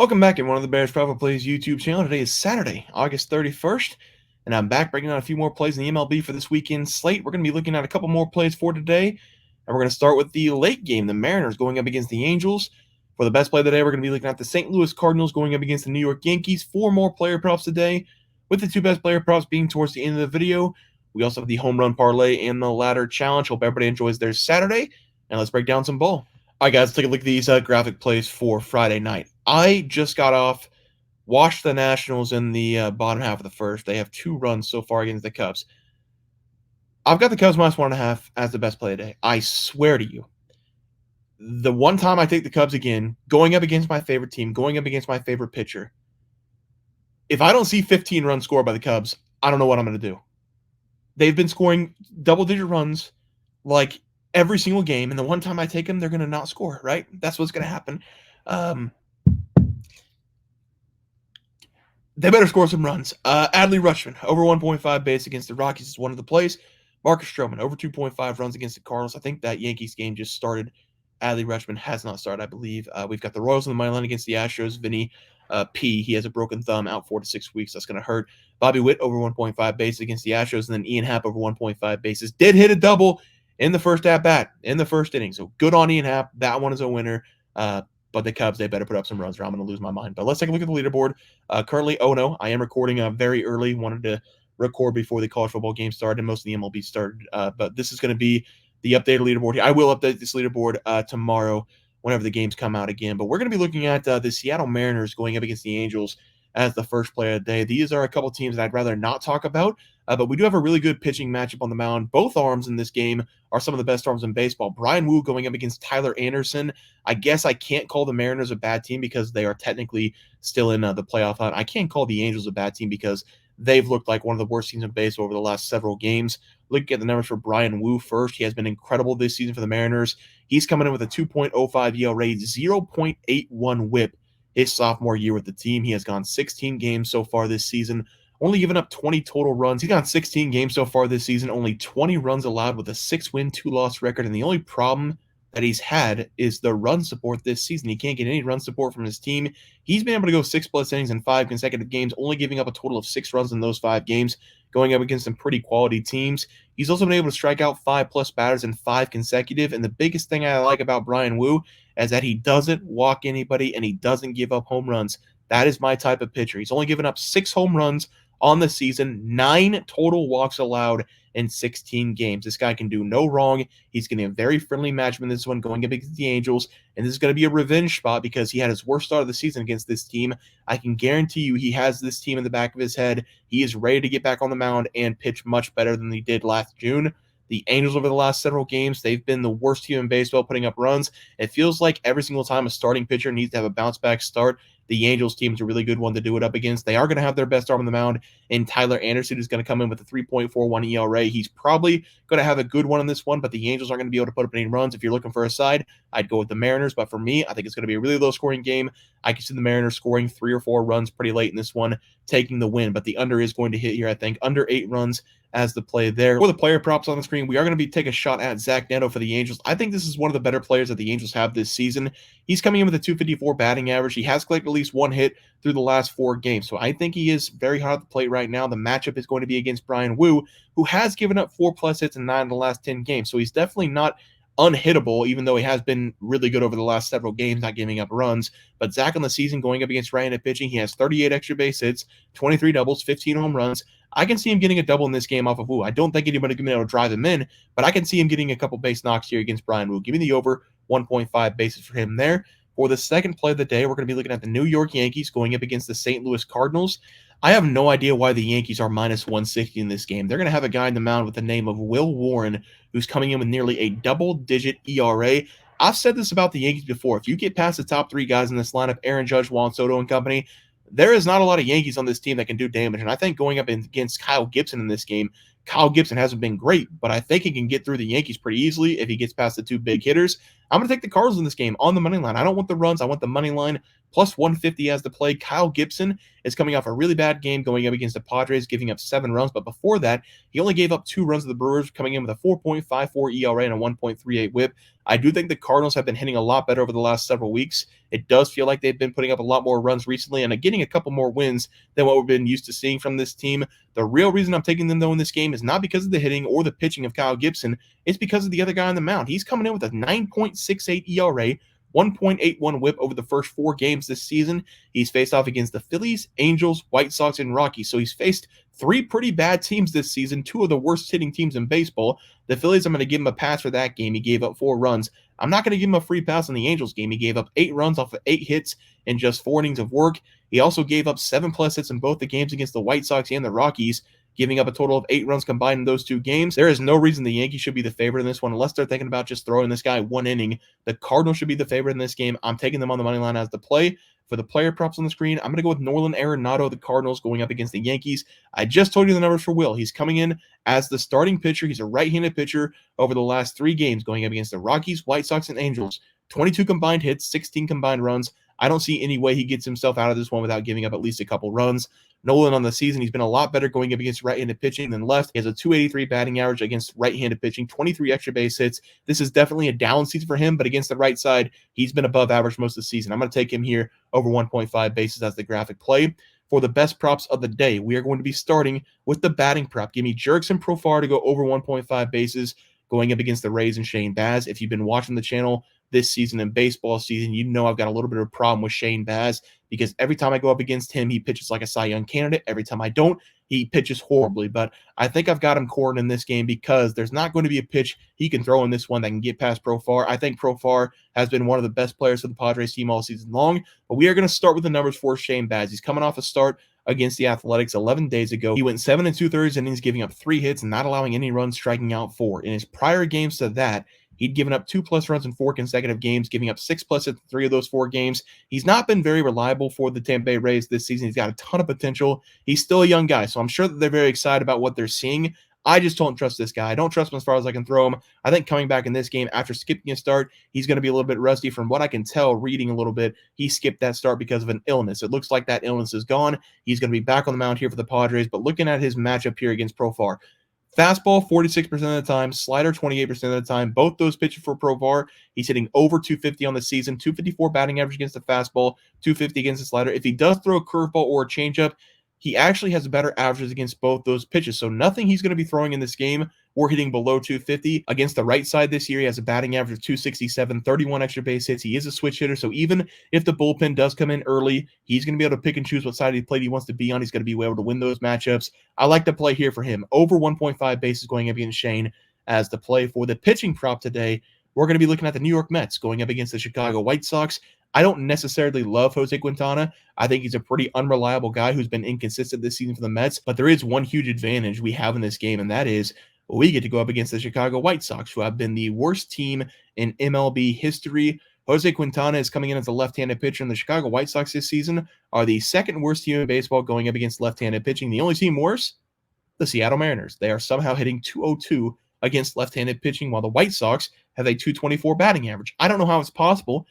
Welcome back in one of the Bears Profit Plays YouTube channel. Today is Saturday, August 31st, and I'm back breaking down a few more plays in the MLB for this weekend slate. We're going to be looking at a couple more plays for today, and we're going to start with the late game, the Mariners going up against the Angels. For the best play of the day, we're going to be looking at the St. Louis Cardinals going up against the New York Yankees. Four more player props today, with the two best player props being towards the end of the video. We also have the home run parlay and the ladder challenge. Hope everybody enjoys their Saturday, and let's break down some ball. All right, guys, let's take a look at these graphic plays for Friday night. I just got off, watched the Nationals in the bottom half of the first. They have 2 runs so far against the Cubs. I've got the Cubs minus 1.5 as the best play today. I swear to you, the one time I take the Cubs again, going up against my favorite team, going up against my favorite pitcher, if I don't see 15 runs scored by the Cubs, I don't know what I'm going to do. They've been scoring double-digit runs like every single game, and the one time I take them, they're going to not score, right? That's what's going to happen. They better score some runs. Adley Rutschman, over 1.5 base against the Rockies is one of the plays. Marcus Stroman, over 2.5 runs against the Cardinals. I think that Yankees game just started. Adley Rutschman has not started, I believe. We've got the Royals on the money line against the Astros. Vinny P, he has a broken thumb, out 4 to 6 weeks. That's going to hurt. Bobby Witt, over 1.5 bases against the Astros. And then Ian Happ, over 1.5 bases. Did hit a double in the first at-bat, in the first inning. So good on Ian Happ. That one is a winner. But the Cubs, they better put up some runs or I'm going to lose my mind. But let's take a look at the leaderboard. Currently, no. I am recording very early. Wanted to record before the college football game started and most of the MLB started. But this is going to be the updated leaderboard here. I will update this leaderboard tomorrow whenever the games come out again. But we're going to be looking at the Seattle Mariners going up against the Angels as the first play of the day. These are a couple teams that I'd rather not talk about, but we do have a really good pitching matchup on the mound. Both arms in this game are some of the best arms in baseball. Brian Wu going up against Tyler Anderson. I guess I can't call the Mariners a bad team because they are technically still in the playoff hunt. I can't call the Angels a bad team because they've looked like one of the worst teams in baseball over the last several games. Look at the numbers for Brian Wu first. He has been incredible this season for the Mariners. He's coming in with a 2.05 ERA, 0.81 whip his sophomore year with the team. He has gone 16 games so far this season, only given up 20 total runs. He's gone 16 games so far this season, only 20 runs allowed with a 6-win, 2-loss record. And the only problem that he's had is the run support this season. He can't get any run support from his team. He's been able to go 6+ innings in 5 consecutive games, only giving up a total of 6 runs in those 5 games, going up against some pretty quality teams. He's also been able to strike out 5+ batters in 5 consecutive. And the biggest thing I like about Brian Wu is that he doesn't walk anybody and he doesn't give up home runs. That is my type of pitcher. He's only given up 6 home runs on the season, 9 total walks allowed in 16 games. This guy can do no wrong. He's getting a very friendly matchup in this one going up against the Angels, and this is going to be a revenge spot because he had his worst start of the season against this team. I can guarantee you he has this team in the back of his head. He is ready to get back on the mound and pitch much better than he did last June. The Angels over the last several games, they've been the worst team in baseball putting up runs. It feels like every single time a starting pitcher needs to have a bounce-back start, the Angels team is a really good one to do it up against. They are going to have their best arm on the mound, and Tyler Anderson is going to come in with a 3.41 ERA. He's probably going to have a good one in this one, but the Angels aren't going to be able to put up any runs. If you're looking for a side, I'd go with the Mariners, but for me, I think it's going to be a really low-scoring game. I can see the Mariners scoring 3 or 4 runs pretty late in this one, taking the win, but the under is going to hit here, I think. Under 8 runs as the play there. For the player props on the screen, we are going to take a shot at Zach Neto for the Angels. I think this is one of the better players that the Angels have this season. He's coming in with a 254 batting average. He has collected at least 1 hit through the last 4 games. So I think he is very hard at the plate right now. The matchup is going to be against Brian Wu, who has given up 4+ hits in 9 of the last 10 games. So he's definitely not unhittable, even though he has been really good over the last several games, not giving up runs. But Zach on the season going up against right-handed pitching, he has 38 extra base hits, 23 doubles, 15 home runs. I can see him getting a double in this game off of Wu. I don't think anybody can be able to drive him in, but I can see him getting a couple base knocks here against Brian Wu. Give me the over 1.5 bases for him there. For the second play of the day, we're going to be looking at the New York Yankees going up against the St. Louis Cardinals. I have no idea why the Yankees are minus 160 in this game. They're going to have a guy in the mound with the name of Will Warren, who's coming in with nearly a double-digit ERA. I've said this about the Yankees before. If you get past the top 3 guys in this lineup, Aaron Judge, Juan Soto, and company, there is not a lot of Yankees on this team that can do damage. And I think going up against Kyle Gibson in this game Kyle Gibson hasn't been great, but I think he can get through the Yankees pretty easily if he gets past the two big hitters. I'm going to take the Cardinals in this game on the money line. I don't want the runs. I want the money line plus 150 as the play. Kyle Gibson is coming off a really bad game going up against the Padres, giving up 7 runs. But before that, he only gave up 2 runs to the Brewers, coming in with a 4.54 ERA and a 1.38 whip. I do think the Cardinals have been hitting a lot better over the last several weeks. It does feel like they've been putting up a lot more runs recently and getting a couple more wins than what we've been used to seeing from this team. The real reason I'm taking them, though, in this game is not because of the hitting or the pitching of Kyle Gibson. It's because of the other guy on the mound. He's coming in with a 9.68 ERA, 1.81 whip over the first 4 games this season. He's faced off against the Phillies, Angels, White Sox, and Rockies. So he's faced 3 pretty bad teams this season, 2 of the worst hitting teams in baseball. The Phillies, I'm going to give him a pass for that game. He gave up 4 runs. I'm not going to give him a free pass on the Angels game. He gave up 8 runs off of 8 hits in just 4 innings of work. He also gave up 7+ hits in both the games against the White Sox and the Rockies, giving up a total of 8 runs combined in those 2 games. There is no reason the Yankees should be the favorite in this one unless they're thinking about just throwing this guy 1 inning. The Cardinals should be the favorite in this game. I'm taking them on the money line as the play. For the player props on the screen, I'm going to go with Nolan Arenado, the Cardinals, going up against the Yankees. I just told you the numbers for Will. He's coming in as the starting pitcher. He's a right-handed pitcher over the last 3 games, going up against the Rockies, White Sox, and Angels. 22 combined hits, 16 combined runs. I don't see any way he gets himself out of this one without giving up at least a couple runs. Nolan on the season, he's been a lot better going up against right-handed pitching than left. He has a 283 batting average against right-handed pitching, 23 extra base hits. This is definitely a down season for him, but against the right side, he's been above average most of the season. I'm going to take him here over 1.5 bases as the graphic play. For the best props of the day, we are going to be starting with the batting prop. Give me Jurickson Profar to go over 1.5 bases going up against the Rays and Shane Baz. If you've been watching the channel this season and baseball season, you know I've got a little bit of a problem with Shane Baz because every time I go up against him, he pitches like a Cy Young candidate. Every time I don't, he pitches horribly. But I think I've got him cornered in this game because there's not going to be a pitch he can throw in this one that can get past Profar. I think Profar has been one of the best players for the Padres team all season long. But we are going to start with the numbers for Shane Baz. He's coming off a start against the Athletics 11 days ago. He went 7 2/3 innings, giving up 3 hits and not allowing any runs, striking out 4. In his prior games to that, he'd given up 2+ runs in 4 consecutive games, giving up 6+ hits in 3 of those 4 games. He's not been very reliable for the Tampa Bay Rays this season. He's got a ton of potential. He's still a young guy, so I'm sure that they're very excited about what they're seeing. I just don't trust this guy. I don't trust him as far as I can throw him. I think coming back in this game after skipping a start, he's going to be a little bit rusty. From what I can tell, reading a little bit, he skipped that start because of an illness. It looks like that illness is gone. He's going to be back on the mound here for the Padres, but looking at his matchup here against Profar, fastball 46% of the time, slider 28% of the time. Both those pitches for Profar, he's hitting over 250 on the season, 254 batting average against the fastball, 250 against the slider. If he does throw a curveball or a changeup, he actually has better averages against both those pitches. So nothing he's going to be throwing in this game or hitting below 250. Against the right side this year, he has a batting average of 267, 31 extra base hits. He is a switch hitter, so even if the bullpen does come in early, he's going to be able to pick and choose what side of the plate he wants to be on. He's going to be able to win those matchups. I like the play here for him. Over 1.5 bases going up against Shane as the play. For the pitching prop today, we're going to be looking at the New York Mets going up against the Chicago White Sox. I don't necessarily love Jose Quintana. I think he's a pretty unreliable guy who's been inconsistent this season for the Mets, but there is one huge advantage we have in this game, and that is we get to go up against the Chicago White Sox, who have been the worst team in MLB history. Jose Quintana is coming in as a left-handed pitcher, and the Chicago White Sox this season are the second worst team in baseball going up against left-handed pitching. The only team worse, the Seattle Mariners. They are somehow hitting 202 against left-handed pitching, while the White Sox have a 224 batting average. I don't know how it's possible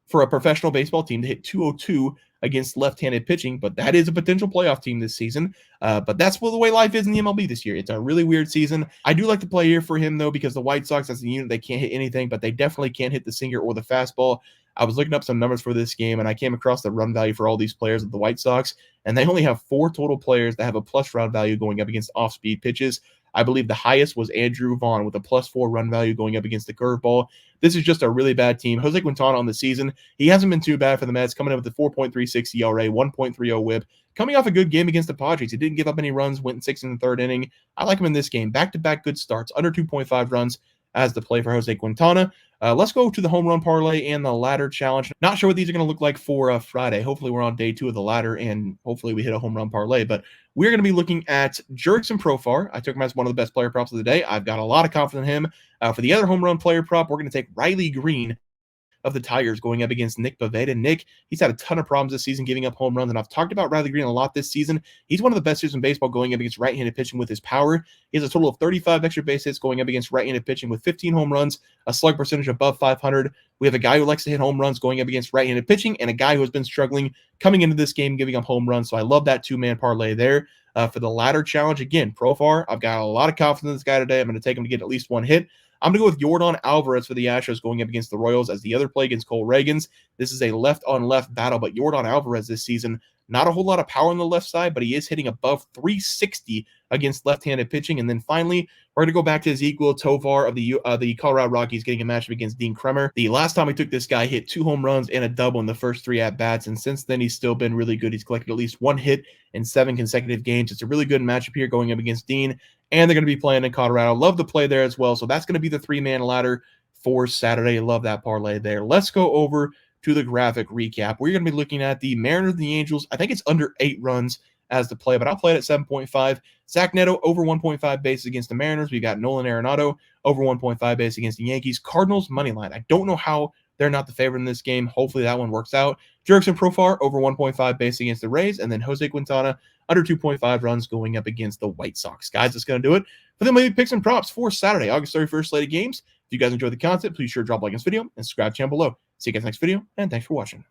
for a professional baseball team to hit 202 against left-handed pitching, but that is a potential playoff team this season. But that's the way life is in the MLB this year. It's a really weird season. I do like to play here for him, though, because the White Sox, as a unit, they can't hit anything, but they definitely can't hit the sinker or the fastball. I was looking up some numbers for this game, and I came across the run value for all these players of the White Sox, and they only have 4 total players that have a plus run value going up against off-speed pitches. I believe the highest was Andrew Vaughn with a +4 run value going up against the curveball. This is just a really bad team. Jose Quintana on the season, he hasn't been too bad for the Mets, coming in with a 4.36 ERA, 1.30 whip. Coming off a good game against the Padres, he didn't give up any runs, went 6 in the 3rd inning. I like him in this game. Back-to-back good starts, under 2.5 runs as the play for Jose Quintana. Let's go to the home run parlay and the ladder challenge. Not sure what these are going to look like for Friday. Hopefully we're on day 2 of the ladder, and hopefully we hit a home run parlay. But we're going to be looking at Jurickson Profar. I took him as one of the best player props of the day. I've got a lot of confidence in him. For the other home run player prop, we're going to take Riley Green of the Tigers going up against Nick Pivetta. Nick, he's had a ton of problems this season giving up home runs, and I've talked about Riley Green a lot this season. He's one of the best hitters in baseball going up against right-handed pitching with his power. He has a total of 35 extra base hits going up against right-handed pitching with 15 home runs, a slug percentage above 500. We have a guy who likes to hit home runs going up against right-handed pitching, and a guy who has been struggling coming into this game giving up home runs. So I love that two-man parlay there. For the ladder challenge, again, Profar, I've got a lot of confidence in this guy today. I'm going to take him to get at least one hit. I'm going to go with Yordan Alvarez for the Astros going up against the Royals as the other play against Cole Reagans. This is a left-on-left battle, but Yordan Alvarez this season, not a whole lot of power on the left side, but he is hitting above 360 against left-handed pitching. And then finally, we're going to go back to Ezequiel Tovar of the Colorado Rockies getting a matchup against Dean Kremer. The last time we took this guy, hit 2 home runs and a double in the first 3 at-bats, and since then he's still been really good. He's collected at least 1 hit in 7 consecutive games. It's a really good matchup here going up against Dean, and they're going to be playing in Colorado. Love the play there as well. So that's going to be the 3-man ladder for Saturday. Love that parlay there. Let's go over to the graphic recap. We're going to be looking at the Mariners and the Angels. I think it's under 8 runs as the play, but I'll play it at 7.5. Zach Neto over 1.5 bases against the Mariners. We got Nolan Arenado over 1.5 bases against the Yankees. Cardinals money line. I don't know how they're not the favorite in this game. Hopefully that one works out. Jurickson Profar over 1.5 base against the Rays, and then Jose Quintana under 2.5 runs going up against the White Sox. Guys, that's going to do it for the MLB picks and props for Saturday, August 31st slate of games. If you guys enjoyed the content, please sure drop a like on this video and subscribe to the channel below. See you guys next video, and thanks for watching.